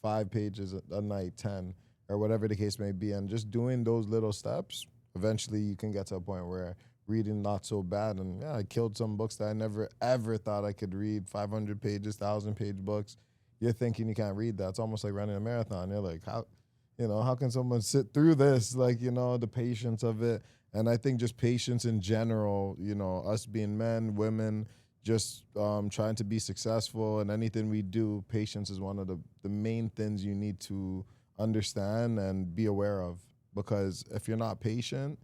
5 pages a night, 10, or whatever the case may be, and just doing those little steps. Eventually, you can get to a point where reading not so bad. And yeah, I killed some books that I never ever thought I could read. 500 pages, 1,000-page books. You're thinking you can't read that. It's almost like running a marathon. You're like, how can someone sit through this? Like, the patience of it. And I think just patience in general, us being men, women, just trying to be successful in anything we do, patience is one of the main things you need to understand and be aware of. Because if you're not patient,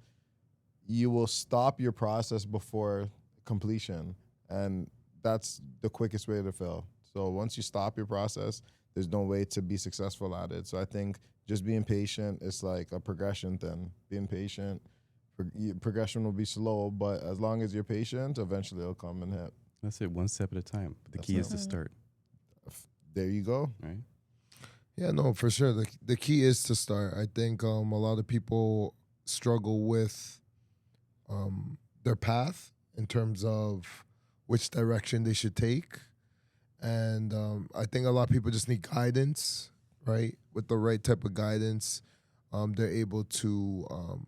you will stop your process before completion. And that's the quickest way to fail. So once you stop your process, there's no way to be successful at it. So I think just being patient is like a progression thing. Being patient, progression will be slow, but as long as you're patient, eventually it'll come and hit. That's it, one step at a time. But the That's key is it. to start, There you go. right? Yeah, no, for sure. The key is to start. I think a lot of people struggle with their path in terms of which direction they should take. And I think a lot of people just need guidance, right? With the right type of guidance, they're able to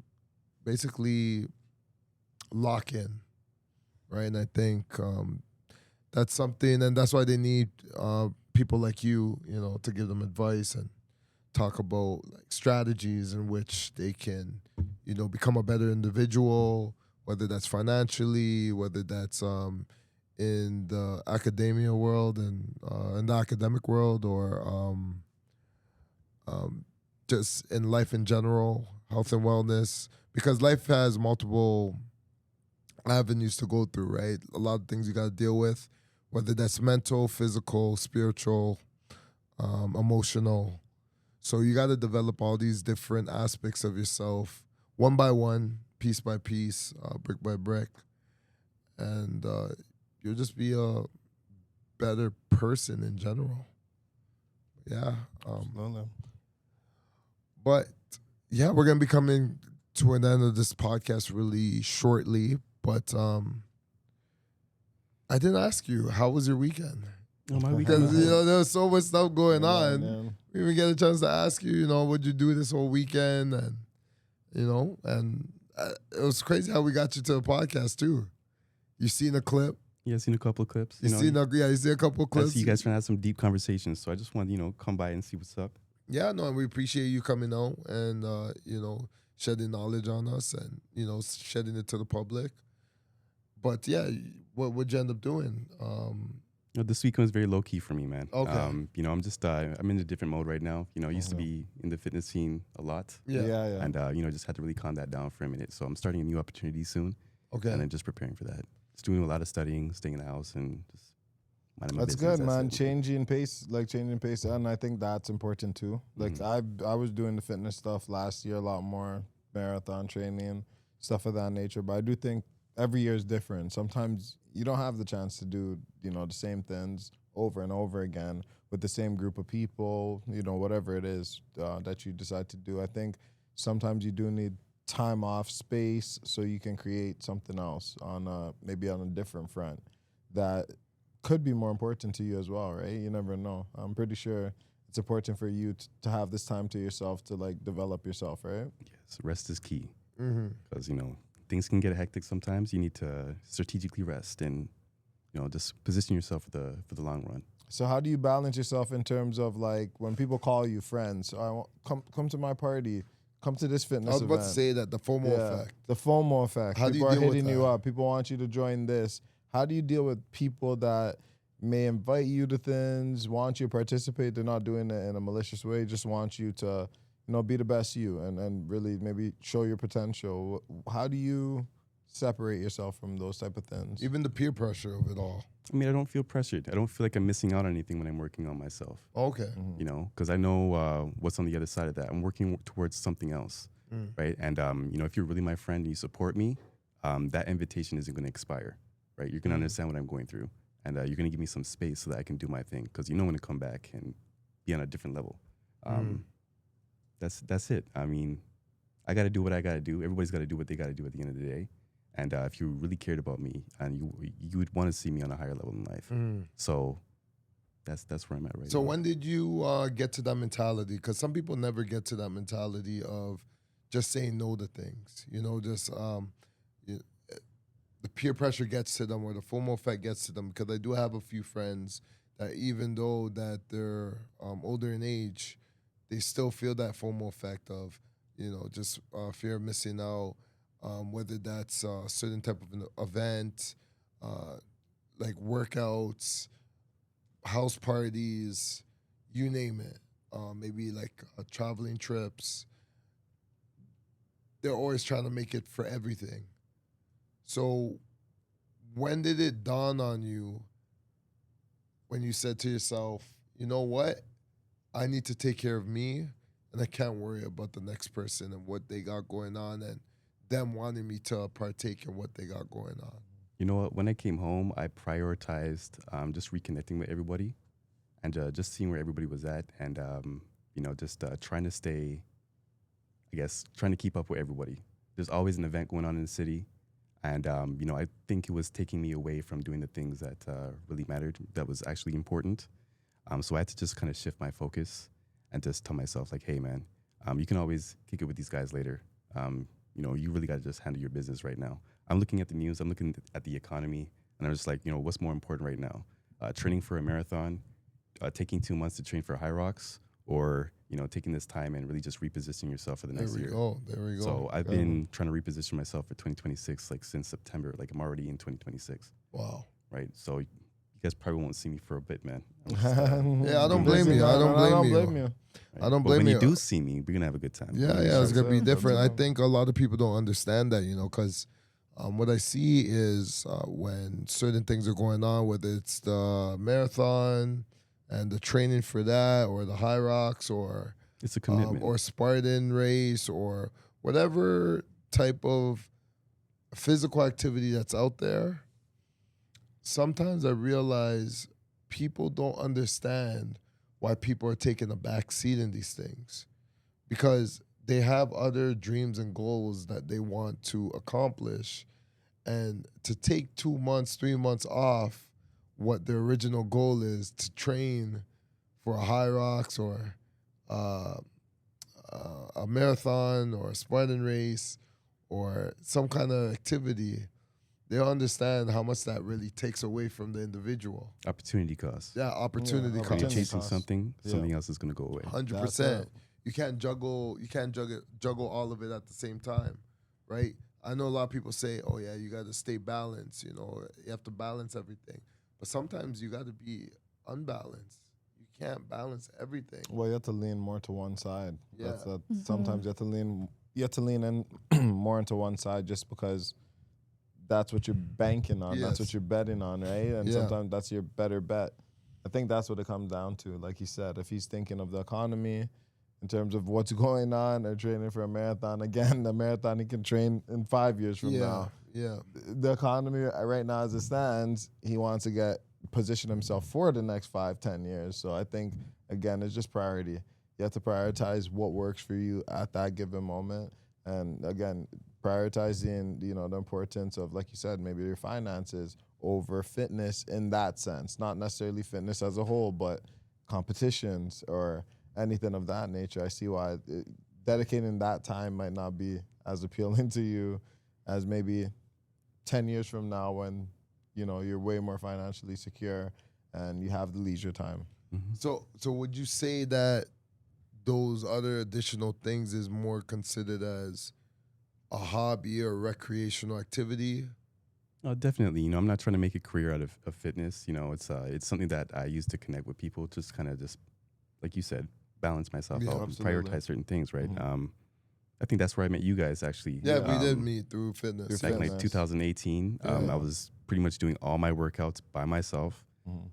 basically lock in, right? And I think that's something, and that's why they need people like you, to give them advice and talk about like strategies in which they can, become a better individual, whether that's financially, whether that's in the academia world and in the academic world, or just in life in general, health and wellness, because life has multiple avenues to go through, right? A lot of things you got to deal with, whether that's mental, physical, spiritual, emotional. So you got to develop all these different aspects of yourself, one by one, piece by piece, brick by brick, and you'll just be a better person in general. Yeah. But yeah, we're gonna be coming to an end of this podcast really shortly. But I didn't ask you, how was your weekend? Oh, my weekend. Because there was so much stuff going on. Man. We didn't get a chance to ask you, what'd you do this whole weekend, and it was crazy how we got you to the podcast too. You seen a clip? Yeah, I've seen a couple of clips. You see a couple of I clips. see you guys trying to have some deep conversations, so I just wanted come by and see what's up. Yeah, no, and we appreciate you coming out and shedding knowledge on us and shedding it to the public. But yeah, what'd you end up doing? This weekend was very low key for me, man. Okay. I'm just I'm in a different mode right now. I used to be in the fitness scene a lot, Yeah. and just had to really calm that down for a minute. So I'm starting a new opportunity soon, Okay. and then just preparing for that. Just doing a lot of studying, staying in the house, and just minding my That's business. good, man. it. Changing pace, and I think that's important too. Like I was doing the fitness stuff last year a lot more, marathon training, stuff of that nature. But I do think every year is different. Sometimes you don't have the chance to do the same things over and over again with the same group of people. Whatever it is that you decide to do. I think sometimes you do need time off, space, so you can create something else on maybe on a different front that could be more important to you as well, right? You never know. I'm pretty sure it's important for you to have this time to yourself to like develop yourself, right? Yes, rest is key Mm-hmm. because things can get hectic sometimes. You need to strategically rest and, just position yourself for the long run. So how do you balance yourself in terms of like when people call you friends? Come to my party. Come to this fitness I was about event. to say that the FOMO effect. The FOMO effect. How do you People are deal with hitting you that? up. People want you to join this. How do you deal with people that may invite you to things, want you to participate? They're not doing it in a malicious way. Just want you to, be the best you and really maybe show your potential. How do you separate yourself from those type of things? Even the peer pressure of it all. I mean, I don't feel pressured. I don't feel like I'm missing out on anything when I'm working on myself. Okay. Because I know what's on the other side of that. I'm working towards something else, right? And, if you're really my friend and you support me, that invitation isn't going to expire, right? You're going to understand what I'm going through. And you're going to give me some space so that I can do my thing. Because when to come back and be on a different level. That's it. I mean, I got to do what I got to do. Everybody's got to do what they got to do at the end of the day. And if you really cared about me, and you would want to see me on a higher level in life. So that's where I'm at right now. So when did you get to that mentality? Because some people never get to that mentality of just saying no to things. The peer pressure gets to them, or the FOMO effect gets to them. Because I do have a few friends that even though that they're older in age, they still feel that FOMO effect of, just fear of missing out. Whether that's a certain type of an event, like workouts, house parties, you name it. Maybe like traveling trips. They're always trying to make it for everything. So when did it dawn on you when you said to yourself, you know what? I need to take care of me, and I can't worry about the next person and what they got going on and them wanting me to partake in what they got going on. You know what? When I came home, I prioritized just reconnecting with everybody and just seeing where everybody was at and, just trying to stay, trying to keep up with everybody. There's always an event going on in the city. And, I think it was taking me away from doing the things that really mattered, that was actually important. So I had to just kind of shift my focus and just tell myself, like, hey, man, you can always kick it with these guys later. You really got to just handle your business right now. I'm looking at the news, I'm looking at the economy, and I'm just like, what's more important right now? Training for a marathon, taking 2 months to train for High Rocks, or, taking this time and really just repositioning yourself for the next year. There we go. So I've been trying to reposition myself for 2026, like since September, like I'm already in 2026. Wow. Right. So you guys probably won't see me for a bit, man. Yeah, I don't blame you. I don't blame you. Right? I don't But blame when you. you do see me, we're going to have a good time. Yeah, it's going to be different. I think a lot of people don't understand that, because what I see is when certain things are going on, whether it's the marathon and the training for that, or the High Rocks, or it's a commitment, or Spartan race, or whatever type of physical activity that's out there, sometimes I realize people don't understand why people are taking a back seat in these things, because they have other dreams and goals that they want to accomplish. And to take 2 months, 3 months off what their original goal is, to train for a High Rocks or a marathon or a Spartan race or some kind of activity, they don't understand how much that really takes away from the individual. opportunity cost. Yeah, opportunity When cost. you're chasing cost. something else is going to go away. 100%. You can't juggle all of it at the same time, right? I know a lot of people say, oh yeah, you got to stay balanced, you have to balance everything. But sometimes you got to be unbalanced. You can't balance everything. Well, you have to lean more to one side. Yeah. Sometimes you have to lean in more into one side just because that's what you're banking on. Yes. That's what you're betting on, right? And sometimes that's your better bet. I think that's what it comes down to. Like you said, if he's thinking of the economy in terms of what's going on or training for a marathon, again, the marathon he can train in 5 years from now. Yeah. The economy right now as it stands, he wants to position himself for the next 5-10 years. So I think, again, it's just priority. You have to prioritize what works for you at that given moment. And again, prioritizing, the importance of, like you said, maybe your finances over fitness in that sense. Not necessarily fitness as a whole, but competitions or anything of that nature. I see why dedicating that time might not be as appealing to you as maybe 10 years from now when, you're way more financially secure and you have the leisure time. So would you say that those other additional things is more considered as a hobby or recreational activity? Definitely. I'm not trying to make a career out of fitness. It's something that I use to connect with people, just kind of like you said, balance myself Yeah, out and absolutely. prioritize certain things, right? I think that's where I met you guys, actually. Yeah, we did meet through fitness. Back in like Fitness. 2018. Yeah. I was pretty much doing all my workouts by myself.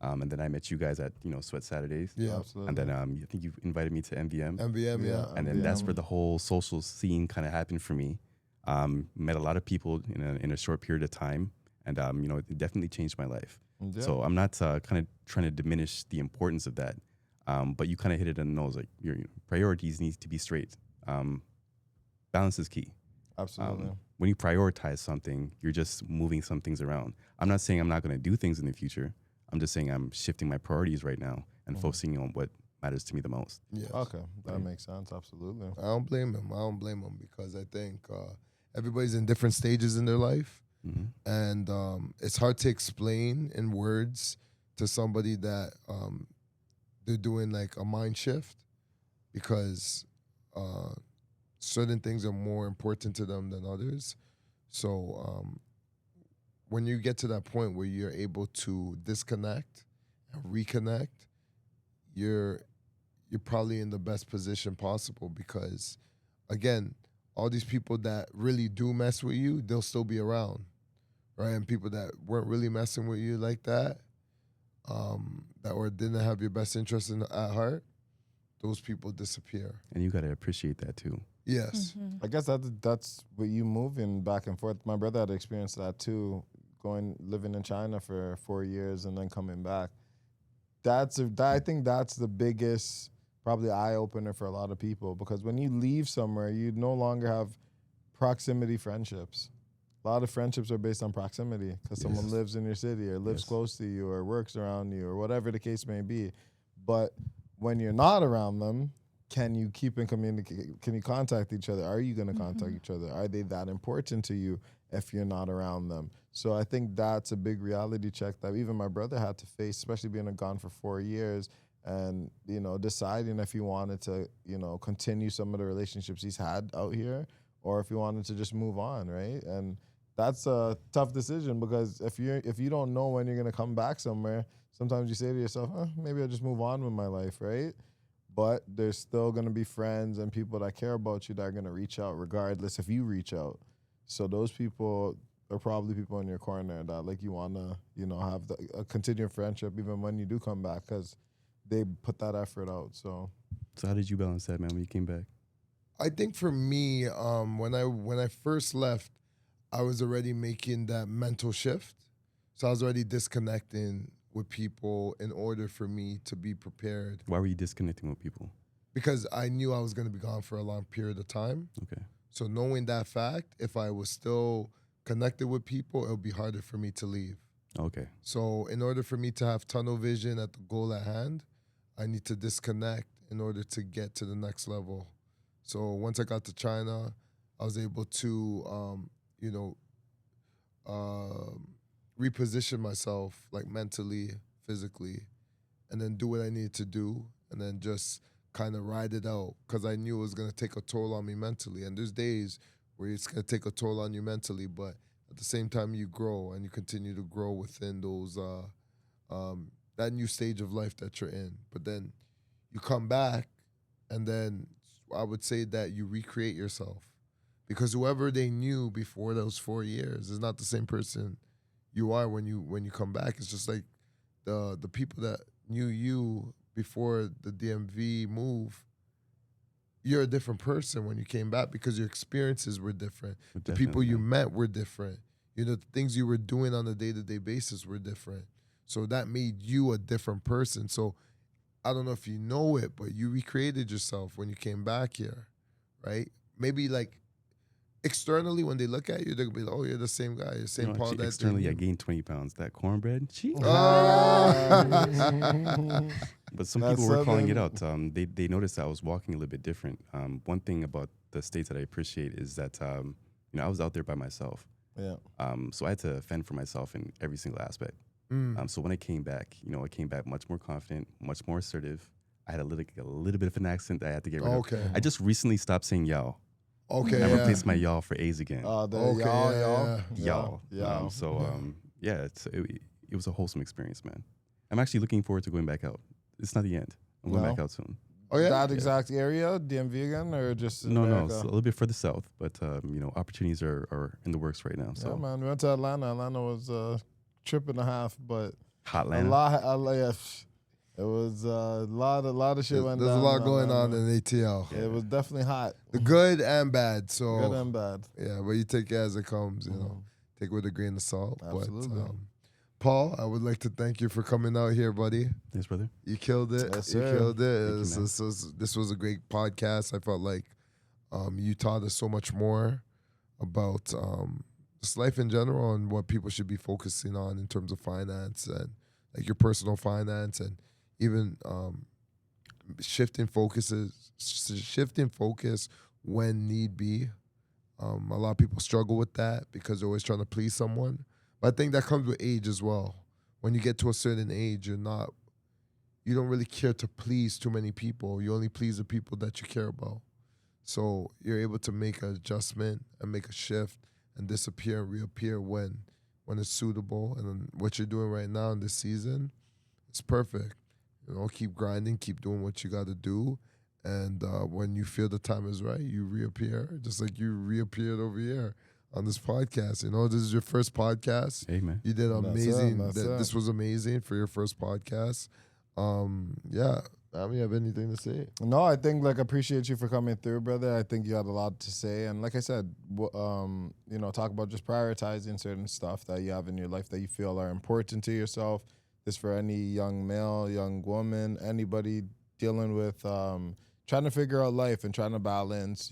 And then I met you guys at, Sweat Saturdays. Yeah. Absolutely. And then I think you invited me to MVM. MVM, yeah. And then that's where the whole social scene kind of happened for me. Met a lot of people in a short period of time. And, it definitely changed my life. Yeah. So I'm not kind of trying to diminish the importance of that. But you kind of hit it on the nose. Like your priorities need to be straight. Balance is key. Absolutely. When you prioritize something, you're just moving some things around. I'm not saying I'm not going to do things in the future. I'm just saying I'm shifting my priorities right now and focusing on what matters to me the most. Yes. Okay, that makes sense. Absolutely. I don't blame him because I think everybody's in different stages in their life. And it's hard to explain in words to somebody that they're doing like a mind shift because certain things are more important to them than others. So when you get to that point where you're able to disconnect and reconnect, you're probably in the best position possible because, again, all these people that really do mess with you, they'll still be around, right? And people that weren't really messing with you like that, or didn't have your best interest at heart, those people disappear. And you got to appreciate that too. Yes. I guess that's what you moving back and forth. My brother had experienced that too, living in China for 4 years and then coming back. I think that's the biggest probably eye opener for a lot of people because when you leave somewhere, you no longer have proximity friendships. A lot of friendships are based on proximity because someone lives in your city or lives close to you or works around you or whatever the case may be. But when you're not around them, can you keep in communication? Can you contact each other? Are you going to contact each other? Are they that important to you if you're not around them? So I think that's a big reality check that even my brother had to face, especially being gone for 4 years and, deciding if he wanted to, continue some of the relationships he's had out here or if he wanted to just move on, right? And that's a tough decision because if you don't know when you're going to come back somewhere, sometimes you say to yourself, maybe I'll just move on with my life, right? But there's still going to be friends and people that care about you that are going to reach out regardless if you reach out. So those people are probably people in your corner that like you want to, have a continuing friendship even when you do come back because they put that effort out. So how did you balance that, man, when you came back? I think for me, when I first left, I was already making that mental shift. So I was already disconnecting with people in order for me to be prepared. Why were you disconnecting with people? Because I knew I was going to be gone for a long period of time. Okay. So knowing that fact, if I was still connected with people, it would be harder for me to leave. Okay. So in order for me to have tunnel vision at the goal at hand, I need to disconnect in order to get to the next level. So once I got to China, I was able to, reposition myself like mentally, physically, and then do what I needed to do and then just kind of ride it out because I knew it was going to take a toll on me mentally. And there's days where it's going to take a toll on you mentally, but at the same time you grow and you continue to grow within those that new stage of life that you're in. But then you come back and then I would say that you recreate yourself because whoever they knew before those 4 years is not the same person you are when you come back. It's just like the people that knew you before the DMV move, you're a different person when you came back because your experiences were different. The people you met were different. The things you were doing on a day-to-day basis were different. So that made you a different person. So I don't know if you know it, but you recreated yourself when you came back here, right? Maybe like externally, when they look at you, they're gonna be like, "Oh, you're the same guy, the same Paul." That Externally, I gained 20 pounds. That cornbread, but some people were calling it out. They noticed that I was walking a little bit different. One thing about the States that I appreciate is that I was out there by myself. Yeah. So I had to fend for myself in every single aspect. So when I came back, I came back much more confident, much more assertive. I had a little bit of an accent that I had to get rid of. Okay. I just recently stopped saying y'all. Okay. I Yeah. replaced my y'all for A's again. Okay, Y'all. It was a wholesome experience, man. I'm actually looking forward to going back out. It's not the end. I'm going back out soon. Oh yeah. That exact area, DMV again, or just No, America? it's a little bit further south, but opportunities are in the works right now. So Yeah, man. We went to Atlanta. Atlanta was a trip and a half, but Hotlanta. It was a lot of shit went down. There's a lot going Atlanta. on in ATL. It was definitely hot. The good and bad. So Good and bad. yeah, but you take it as it comes. Take it with a grain of salt. Absolutely. But, Paul, I would like to thank you for coming out here, buddy. Thanks, brother. You killed it. Yes, You sir. killed it. Thank you, man. This was a great podcast. I felt like you taught us so much more about just life in general and what people should be focusing on in terms of finance and like your personal finance and even shifting focus when need be. A lot of people struggle with that because they're always trying to please someone. But I think that comes with age as well. When you get to a certain age, you don't really care to please too many people. You only please the people that you care about. So you're able to make an adjustment and make a shift and disappear and reappear when it's suitable. And then what you're doing right now in this season, it's perfect. Keep grinding, keep doing what you got to do. And when you feel the time is right, you reappear, just like you reappeared over here on this podcast. This is your first podcast. Hey, man. You did amazing. That's it. This was amazing for your first podcast. Yeah. You have anything to say? No, I think I appreciate you for coming through, brother. I think you had a lot to say, and like I said, talk about just prioritizing certain stuff that you have in your life that you feel are important to yourself. This for any young male, young woman, anybody dealing with trying to figure out life and trying to balance,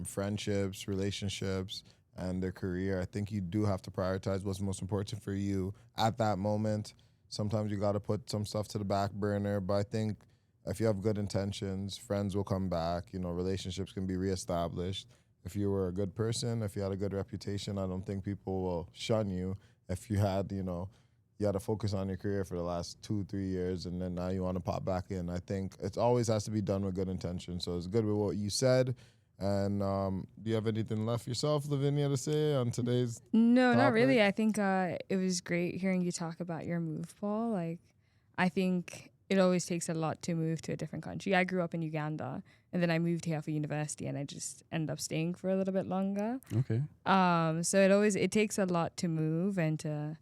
friendships, relationships, and their career. I think you do have to prioritize what's most important for you at that moment. Sometimes you got to put some stuff to the back burner, but I think if you have good intentions, friends will come back, relationships can be reestablished. If you were a good person, if you had a good reputation, I don't think people will shun you. If you had, you had to focus on your career for the last 2-3 years and then now you want to pop back in. I think it always has to be done with good intention. So it's good with what you said. And do you have anything left yourself, Lavinia, to say on today's No, topic? not really. I think it was great hearing you talk about your move, Paul. I think it always takes a lot to move to a different country. I grew up in Uganda, and then I moved here for university, and I just ended up staying for a little bit longer. Okay. So it takes a lot to move and to,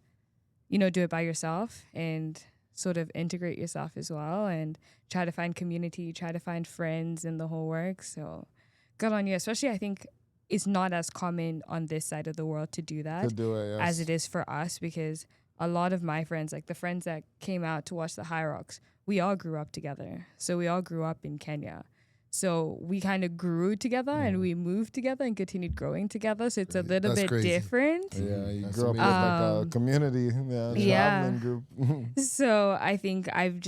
do it by yourself and sort of integrate yourself as well and try to find community, try to find friends and the whole work. So good on you. Especially I think it's not as common on this side of the world to do that To do it, yes. as it is for us, because a lot of my friends, like the friends that came out to watch the High Rocks, we all grew up together. So we all grew up in Kenya. So we kind of grew together and we moved together and continued growing together. So it's a little That's bit crazy. different. Yeah, you That's grew up with a community, traveling group. So I think I've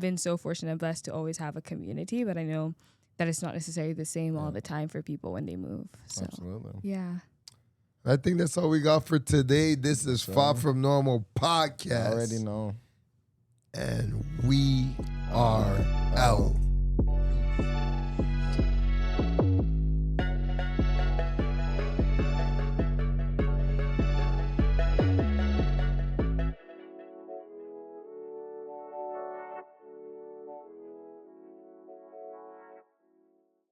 been so fortunate and blessed to always have a community, but I know that it's not necessarily the same all the time for people when they move. So Absolutely. yeah. I think that's all we got for today. This is Far From Normal podcast. I already know.